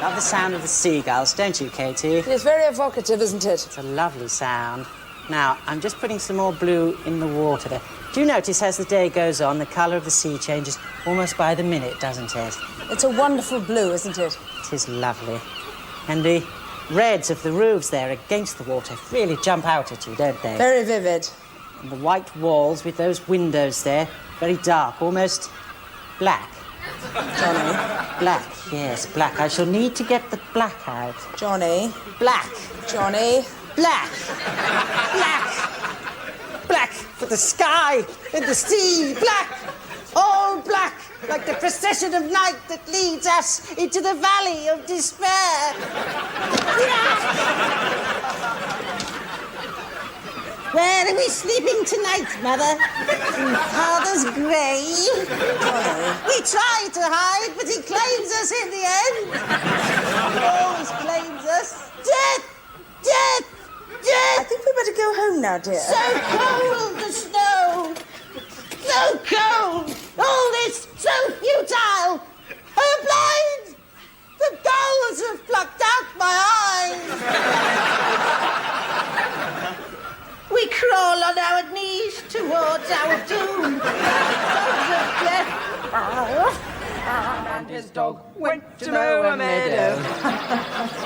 Love the sound of the seagulls, don't you, Katie? It's very evocative, isn't it? It's a lovely sound. Now, I'm just putting some more blue in the water there. Do you notice as the day goes on, the colour of the sea changes almost by the minute, doesn't it? It's a wonderful blue, isn't it? It is lovely. And the reds of the roofs there against the water really jump out at you, don't they? Very vivid. And the white walls with those windows there, very dark, almost black. Johnny. Black, yes, black. I shall need to get the black out. Johnny. Black. Johnny. Black. Black. Black for the sky and the sea. Black. All black, like the procession of night that leads us into the valley of despair. Where are we sleeping tonight, Mother? In Father's grave? We tried to hide, but he claims us in the end. He always claims us. Death! Death! Death! I think we better go home now, dear. So cold, the snow! So cold! All this so futile! I'm blind! The gulls have plucked out my eyes! We crawl on our knees towards our doom. Dogs of death. And his dog went to mow a meadow.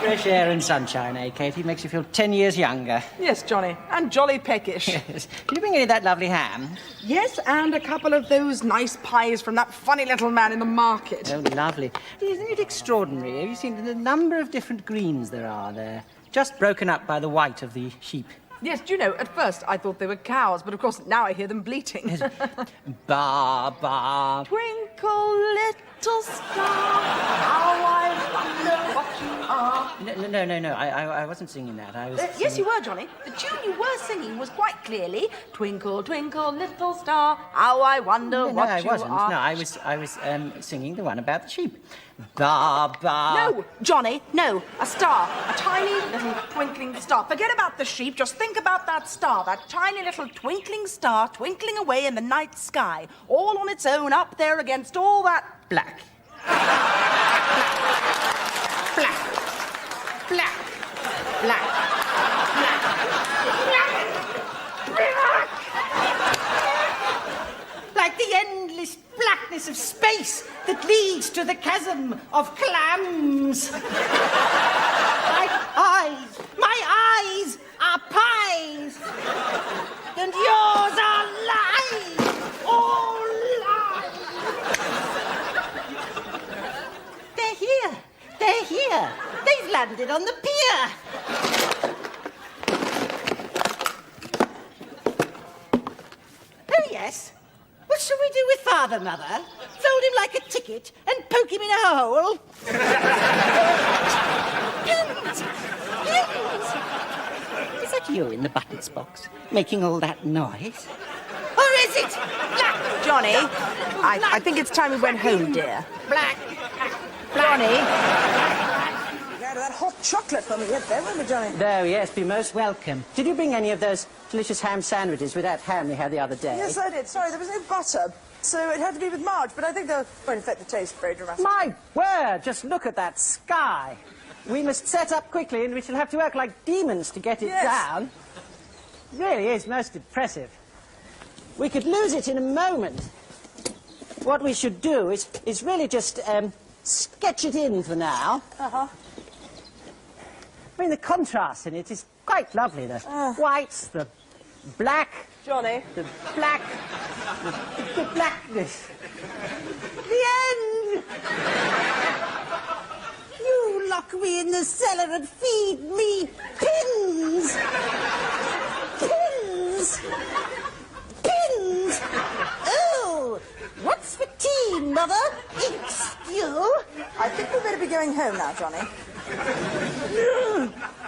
Fresh air and sunshine, eh, Katie? Makes you feel 10 years younger. Yes, Johnny, and jolly peckish. Yes. Did you bring any of that lovely ham? Yes, and a couple of those nice pies from that funny little man in the market. Oh, lovely. Isn't it extraordinary? Have you seen the number of different greens there are there? Just broken up by the white of the sheep. Yes, do you know, at first I thought they were cows, but of course now I hear them bleating. Ba, ba. Twinkle, little star, how I wonder what you are. No. I wasn't singing that. I was. Yes, you were, Johnny. The tune you were singing was quite clearly Twinkle, twinkle, little star, how I wonder what you are. No, I was singing the one about the sheep. Ba, ba. No, Johnny, no. A star. A tiny little twinkling star. Forget about the sheep. Just think about that star. That tiny little twinkling star twinkling away in the night sky. All on its own up there against all that Black. Black. Black. Black. Black. Like the endless blackness of space that leads to the chasm of clams. My eyes are pies, and yours are lies, all lies. They're here. They've landed on the pier. Oh, yes. What shall we do with Father, Mother? Fold him like a ticket and poke him in a hole? Pins! Is that you in the buttons box, making all that noise? Or is it black? Johnny, I think it's time we went home, dear. Black. Johnny. That hot chocolate when we get there, won't we, Johnny? Oh, yes, be most welcome. Did you bring any of those delicious ham sandwiches with that ham we had the other day? Yes, I did. Sorry, there was no butter, so it had to be with Marge, but I think they'll won't affect the taste very dramatically. My word, just look at that sky. We must set up quickly and we shall have to work like demons to get it down. It really is most impressive. We could lose it in a moment. What we should do is really just sketch it in for now. Uh-huh. I mean, the contrast in it is quite lovely. The whites, the black... Johnny. The black... The blackness. The end! You lock me in the cellar and feed me pins! Pins! Pins! Oh! What's for tea, Mother? Ink stew? I think we better be going home now, Johnny.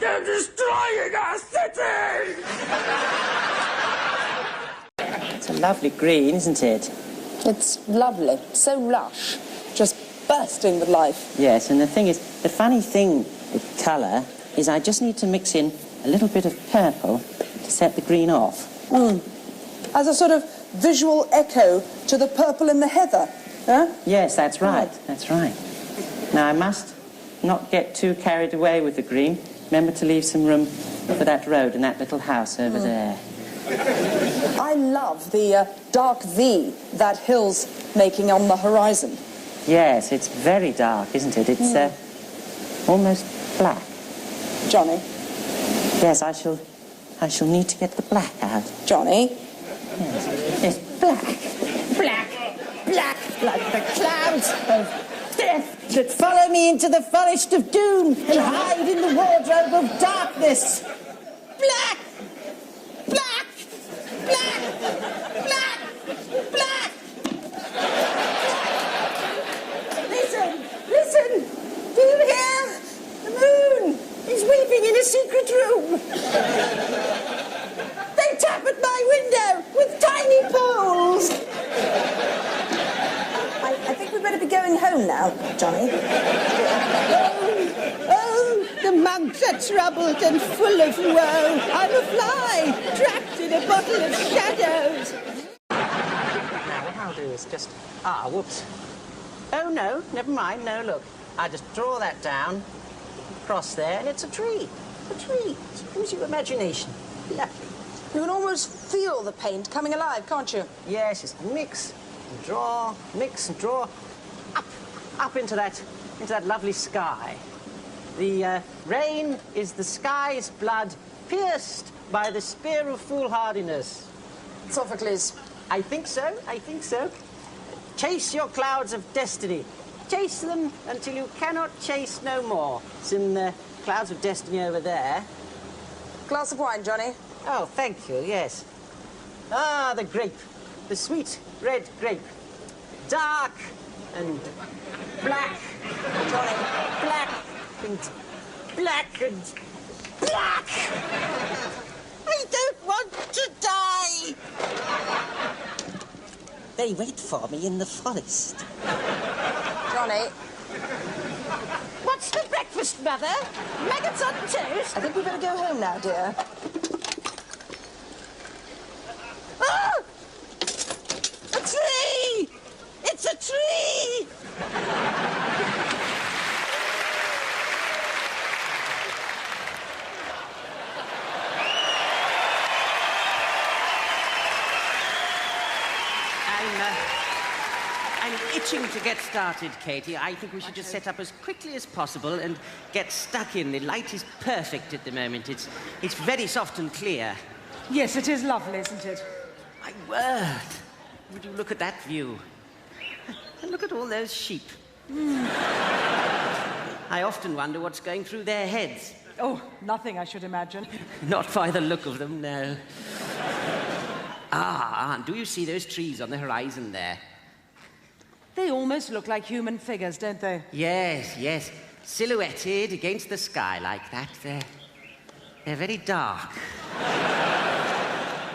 They're destroying our city! It's a lovely green, isn't it? It's lovely. So lush. Just bursting with life. Yes, and the thing is, the funny thing with colour is I just need to mix in a little bit of purple to set the green off. As a sort of visual echo to the purple in the heather, huh? Yes, that's right, that's right. Now I must not get too carried away with the green. Remember to leave some room for that road and that little house over there. I love the dark V that hill's making on the horizon. Yes, it's very dark, isn't it? It's almost black. Johnny. Yes, I shall need to get the black out. Johnny. Yes, black, like the clouds of death that follow me into the forest of doom and hide in the wardrobe of darkness. Black. Listen, do you hear? The moon is weeping in a secret room. They tap at my window with tiny poles. I think we'd better be going home now, Johnny. Oh, the monks are troubled and full of woe. I'm a fly, trapped in a bottle of shadows. Now, what I'll do is just... whoops. Oh, no, never mind. No, look. I just draw that down, across there, and it's a tree. A tree. Use your imagination. Lovely. You can almost feel the paint coming alive, can't you? Yes, just mix and draw, mix and draw. Up into that lovely sky. The rain is the sky's blood pierced by the spear of foolhardiness. Sophocles. I think so. Chase your clouds of destiny. Chase them until you cannot chase no more. It's in the clouds of destiny over there. Glass of wine, Johnny. Oh, thank you, yes. Ah, the grape. The sweet red grape. Dark and black. Johnny. Black and black and black. I don't want to die. They wait for me in the forest. Johnny. What's for breakfast, Mother? Maggots on toast? I think we better go home now, dear. Ah! A tree! It's a tree! I'm itching to get started, Katie. I think we should just set up as quickly as possible and get stuck in. The light is perfect at the moment. It's very soft and clear. Yes, it is lovely, isn't it? My word! Would you look at that view? And look at all those sheep. I often wonder what's going through their heads. Oh, nothing, I should imagine. Not by the look of them, no. And do you see those trees on the horizon there? They almost look like human figures, don't they? Yes. Silhouetted against the sky like that. They're very dark.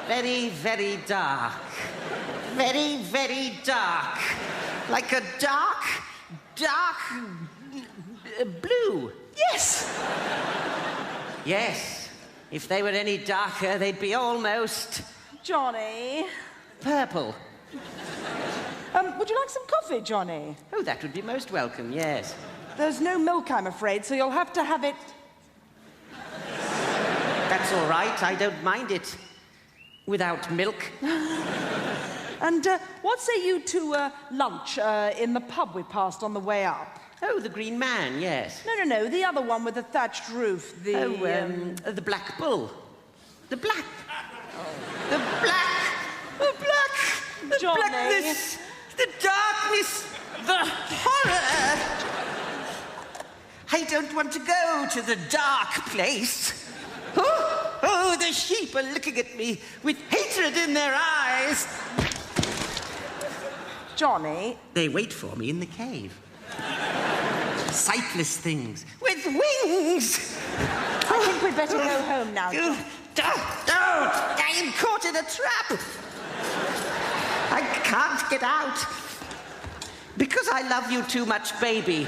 Very, very dark. Very, very dark. Like a dark blue. Yes! Yes. If they were any darker, they'd be almost... Johnny. Purple. Would you like some coffee, Johnny? Oh, that would be most welcome, yes. There's no milk, I'm afraid, so you'll have to have it... That's all right, I don't mind it. Without milk. And what say you to lunch in the pub we passed on the way up? Oh, the Green Man, yes. No, the other one with the thatched roof, the Black Bull. The black. The Johnny. blackness, the darkness, the horror. I don't want to go to the dark place. Oh, the sheep are looking at me with hatred in their eyes. Johnny. They wait for me in the cave. Sightless things with wings. I think we'd better go home now. Don't! I am caught in a trap. I can't get out. Because I love you too much, baby.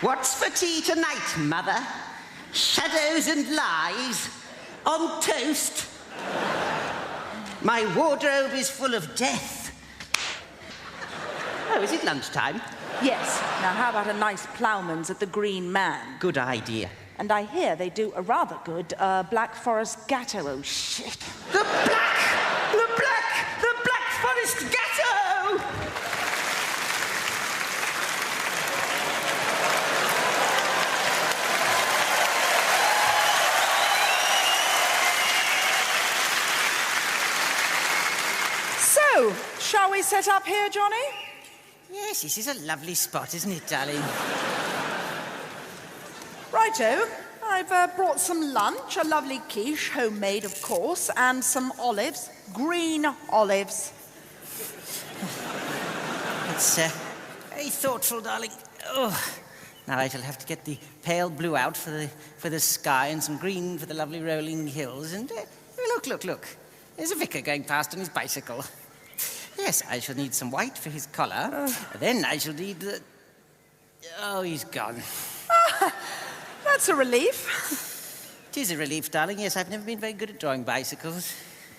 What's for tea tonight, Mother? Shadows and lies on toast? My wardrobe is full of death. Oh, is it lunchtime? Yes. Now, how about a nice ploughman's at the Green Man? Good idea. And I hear they do a rather good Black Forest Gatto. Oh, shit. The Black Forest Gatto! So, shall we set up here, Johnny? Yes, this is a lovely spot, isn't it, darling? Righto. I've brought some lunch, a lovely quiche, homemade, of course, and some olives. Green olives. It's very thoughtful, darling. Oh, now I shall have to get the pale blue out for the sky and some green for the lovely rolling hills. And look. There's a vicar going past on his bicycle. Yes, I shall need some white for his collar. Then I shall need the... Oh, he's gone. That's a relief. It is a relief, darling. Yes, I've never been very good at drawing bicycles.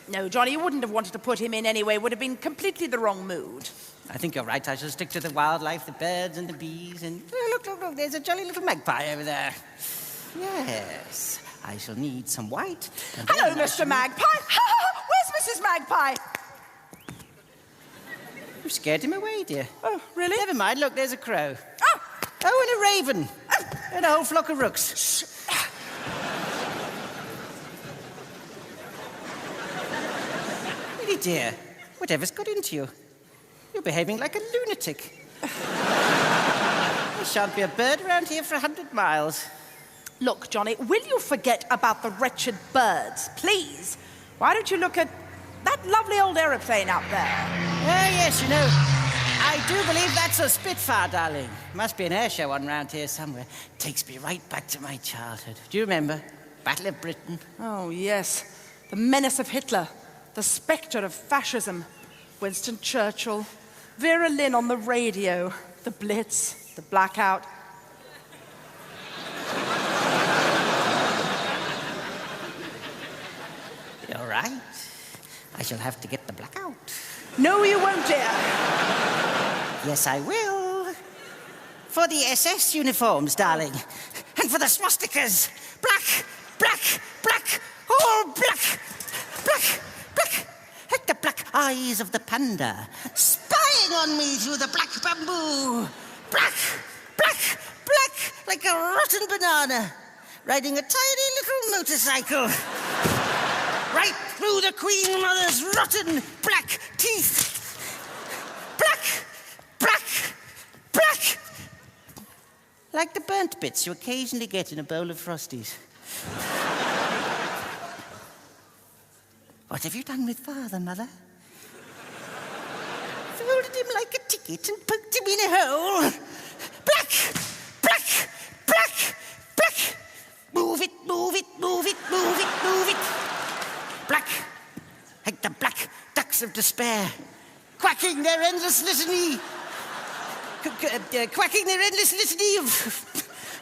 No, Johnny, you wouldn't have wanted to put him in anyway. Would have been completely the wrong mood. I think you're right. I shall stick to the wildlife, the birds and the bees, and... Look, there's a jolly little magpie over there. Yes, I shall need some white. Hello, Mr. Magpie. Where's Mrs. Magpie? You scared him away, dear. Oh, really? Never mind. Look, there's a crow. Oh! Oh, and a raven. And a whole flock of rooks. Really, dear, whatever's got into you? You're behaving like a lunatic. There shan't be a bird around here for 100 miles. Look, Johnny, will you forget about the wretched birds, please? Why don't you look at that lovely old aeroplane out there? Oh, yes, you know, I do believe that's a Spitfire, darling. Must be an air show on round here somewhere. Takes me right back to my childhood. Do you remember? Battle of Britain. Oh, yes. The menace of Hitler. The spectre of fascism. Winston Churchill. Vera Lynn on the radio. The Blitz. The blackout. You're right. I shall have to get the blackout. No, you won't, dear. Yes, I will. For the SS uniforms, darling. And for the swastikas. Black. All black. Like the black eyes of the panda. Spying on me through the black bamboo. Black. Like a rotten banana. Riding a tiny little motorcycle. Right through the Queen Mother's rotten black teeth. Black. Like the burnt bits you occasionally get in a bowl of Frosties. What have you done with Father, Mother? Folded him like a ticket and poked him in a hole. Black. Move it. Black. Like the black ducks of despair. Quacking their endless litany.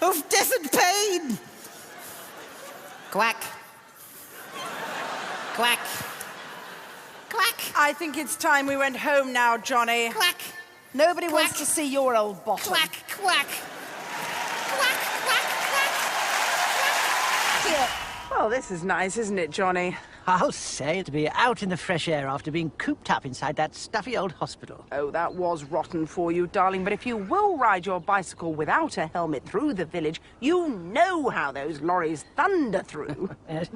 Of death and pain. Quack. I think it's time we went home now, Johnny. Quack. Nobody wants to see your old bottom. Quack. Well, this is nice, isn't it, Johnny? I'll say to be out in the fresh air after being cooped up inside that stuffy old hospital. Oh, that was rotten for you, darling, but if you will ride your bicycle without a helmet through the village, you know how those lorries thunder through. Yes,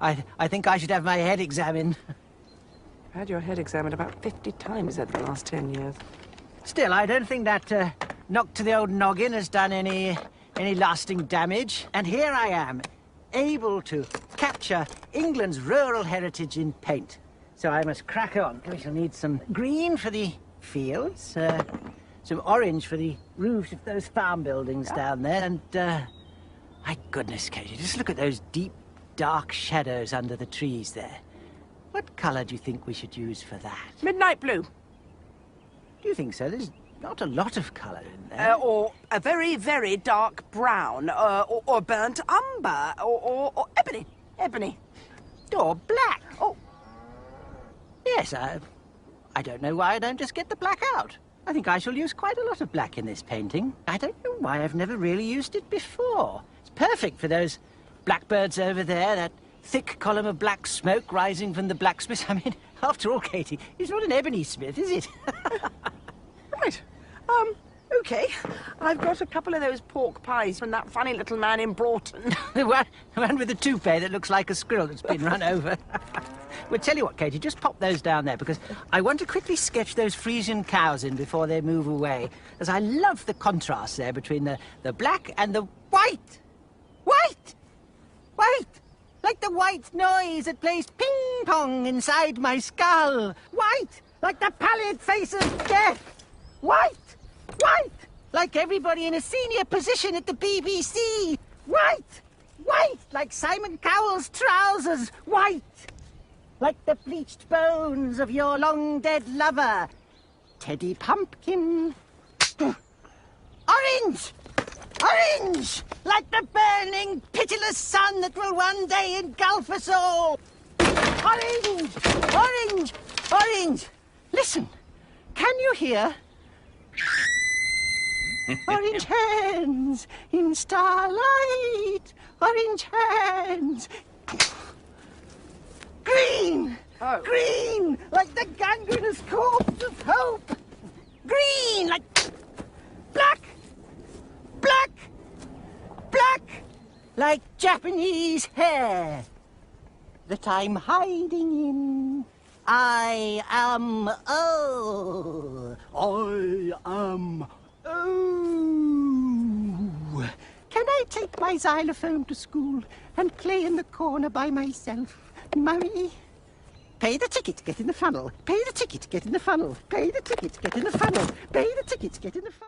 I think I should have my head examined. I've had your head examined about 50 times over the last 10 years. Still, I don't think that knock to the old noggin has done any lasting damage. And here I am, able to capture England's rural heritage in paint. So I must crack on. We shall need some green for the fields, some orange for the roofs of those farm buildings down there, and, my goodness, Katie, just look at those deep, dark shadows under the trees there. What colour do you think we should use for that? Midnight blue. Do you think so? There's not a lot of colour in there. Or a very, very dark brown, or burnt umber, or ebony. Ebony. Or black. Oh, Yes, I don't know why I don't just get the black out. I think I shall use quite a lot of black in this painting. I don't know why I've never really used it before. It's perfect for those blackbirds over there, that thick column of black smoke rising from the blacksmith. I mean, after all, Katie, it's not an ebony smith, is it? Right. OK. I've got a couple of those pork pies from that funny little man in Broughton. the one with the toupee that looks like a squirrel that's been run over. Well, tell you what, Katie, just pop those down there, because I want to quickly sketch those Frisian cows in before they move away, as I love the contrast there between the black and the white. White! White! Like the white noise that plays ping-pong inside my skull. White! Like the pallid face of death. White! White! Like everybody in a senior position at the BBC. White! White! Like Simon Cowell's trousers. White! Like the bleached bones of your long-dead lover, Teddy Pumpkin. Orange! Orange! Like the burning, pitiless sun that will one day engulf us all. Orange! Orange! Orange! Listen, can you hear? Orange hands in starlight. Orange hands. Green! Oh. Green! Like the gangrenous corpse of hope! Green! Like... black! Black! Black! Like Japanese hair that I'm hiding in. I am... oh. I am... oh. Can I take my xylophone to school and play in the corner by myself? Mummy? Pay the ticket, get in the funnel. Pay the ticket, get in the funnel. Pay the ticket, get in the funnel. Pay the ticket, get in the funnel.